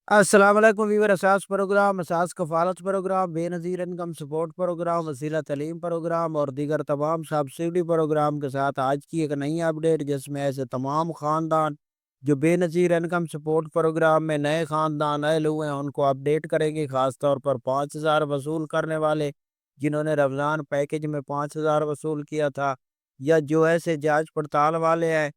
السلام علیکم ویور اساس پروگرام اساس کفالت پروگرام بے نظیر انکم سپورٹ پروگرام وسیلہ تعلیم پروگرام اور دیگر تمام سبسڈی پروگرام کے ساتھ آج کی ایک نئی اپڈیٹ جس میں ایسے تمام خاندان جو بے نظیر انکم سپورٹ پروگرام میں نئے خاندان آئے ہوئے ہیں ان کو اپڈیٹ کریں گے، خاص طور پر 5,000 وصول کرنے والے جنہوں نے رمضان پیکج میں 5,000 وصول کیا تھا، یا جو ایسے جانچ پڑتال والے ہیں۔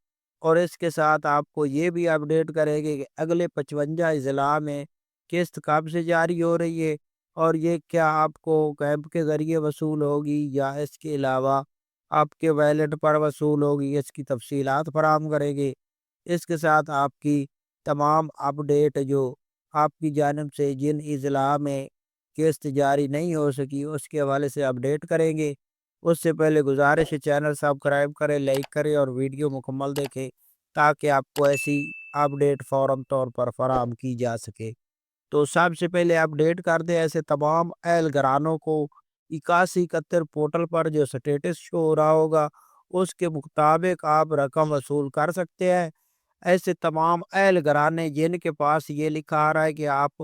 اور اس کے ساتھ آپ کو یہ بھی اپڈیٹ کرے گی کہ اگلے 55 اضلاع میں قسط کب سے جاری ہو رہی ہے، اور یہ کیا آپ کو کیمپ کے ذریعے وصول ہوگی یا اس کے علاوہ آپ کے ویلٹ پر وصول ہوگی، اس کی تفصیلات فراہم کرے گی۔ اس کے ساتھ آپ کی تمام اپڈیٹ جو آپ کی جانب سے جن اضلاع میں قسط جاری نہیں ہو سکی اس کے حوالے سے اپڈیٹ کریں گے۔ اس سے پہلے گزارش ہے چینل سبسکرائب کریں، لائک کریں اور ویڈیو مکمل دیکھیں تاکہ آپ کو ایسی اپڈیٹ فوراً طور پر فراہم کی جا سکے۔ تو سب سے پہلے اپڈیٹ کر دیں ایسے تمام اہل گھرانوں کو 8171 پورٹل پر جو سٹیٹس شو ہو رہا ہوگا اس کے مطابق آپ رقم وصول کر سکتے ہیں۔ ایسے تمام اہل گھرانے جن کے پاس یہ لکھا آ رہا ہے کہ آپ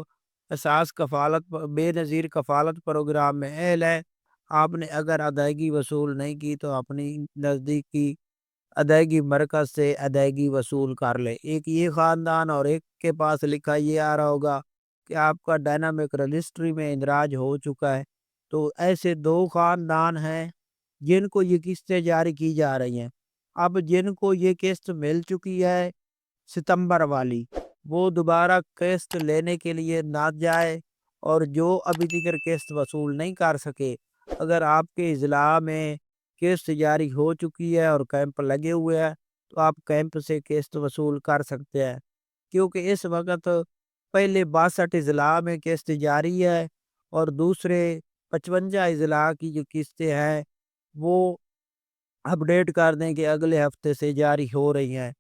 اساس کفالت بے نظیر کفالت پروگرام میں اہل ہیں، آپ نے اگر ادائیگی وصول نہیں کی تو اپنی نزدیکی ادائیگی مرکز سے ادائیگی وصول کر لے۔ ایک یہ خاندان اور ایک کے پاس لکھا یہ آ رہا ہوگا کہ آپ کا ڈائنامک رجسٹری میں اندراج ہو چکا ہے۔ تو ایسے دو خاندان ہیں جن کو یہ قسطیں جاری کی جا رہی ہیں۔ اب جن کو یہ قسط مل چکی ہے ستمبر والی، وہ دوبارہ قسط لینے کے لیے نہ جائے، اور جو ابھی تک قسط وصول نہیں کر سکے، اگر آپ کے اضلاع میں قسط جاری ہو چکی ہے اور کیمپ لگے ہوئے ہیں تو آپ کیمپ سے قسط وصول کر سکتے ہیں، کیونکہ اس وقت پہلے 62 اضلاع میں قسط جاری ہے اور دوسرے 55 اضلاع کی جو قسطیں ہیں وہ اپڈیٹ کر دیں کہ اگلے ہفتے سے جاری ہو رہی ہیں۔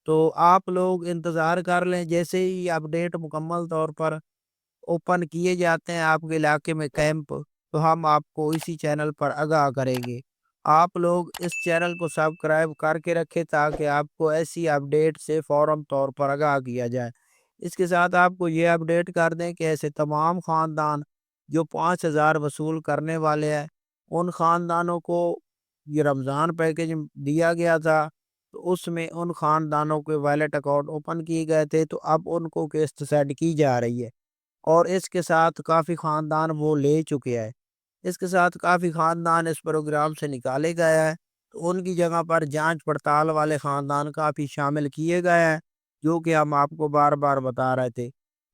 تو آپ لوگ انتظار کر لیں، جیسے ہی اپڈیٹ مکمل طور پر اوپن کیے جاتے ہیں آپ کے علاقے میں کیمپ، تو ہم آپ کو اسی چینل پر آگاہ کریں گے۔ آپ لوگ اس چینل کو سبسکرائب کر کے رکھیں تاکہ آپ کو ایسی اپڈیٹ سے فوراً طور پر آگاہ کیا جائے۔ اس کے ساتھ آپ کو یہ اپڈیٹ کر دیں کہ ایسے تمام خاندان جو 5,000 وصول کرنے والے ہیں ان خاندانوں کو یہ رمضان پیکج دیا گیا تھا، تو اس میں ان خاندانوں کے ویلٹ اکاؤنٹ اوپن کیے گئے تھے، تو اب ان کو قسط سیٹ کی جا رہی ہے، اور اس کے ساتھ کافی خاندان وہ لے چکے ہیں۔ اس کے ساتھ کافی خاندان اس پروگرام سے نکالے گئے ہیں، تو ان کی جگہ پر جانچ پڑتال والے خاندان کافی شامل کیے گئے ہیں، جو کہ ہم آپ کو بار بار بتا رہے تھے۔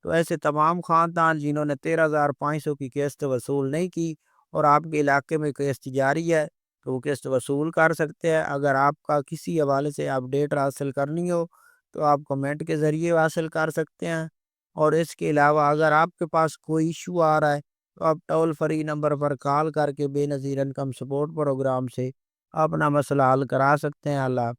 تو ایسے تمام خاندان جنہوں نے 13,500 کی قسط وصول نہیں کی اور آپ کے علاقے میں قسط جاری ہے تو وہ قسط وصول کر سکتے ہیں۔ اگر آپ کا کسی حوالے سے اپڈیٹ حاصل کرنی ہو تو آپ کمنٹ کے ذریعے حاصل کر سکتے ہیں، اور اس کے علاوہ اگر آپ کے پاس کوئی ایشو آ رہا ہے تو آپ ٹول فری نمبر پر کال کر کے بے نظیر انکم سپورٹ پروگرام سے اپنا مسئلہ حل کرا سکتے ہیں۔ اللہ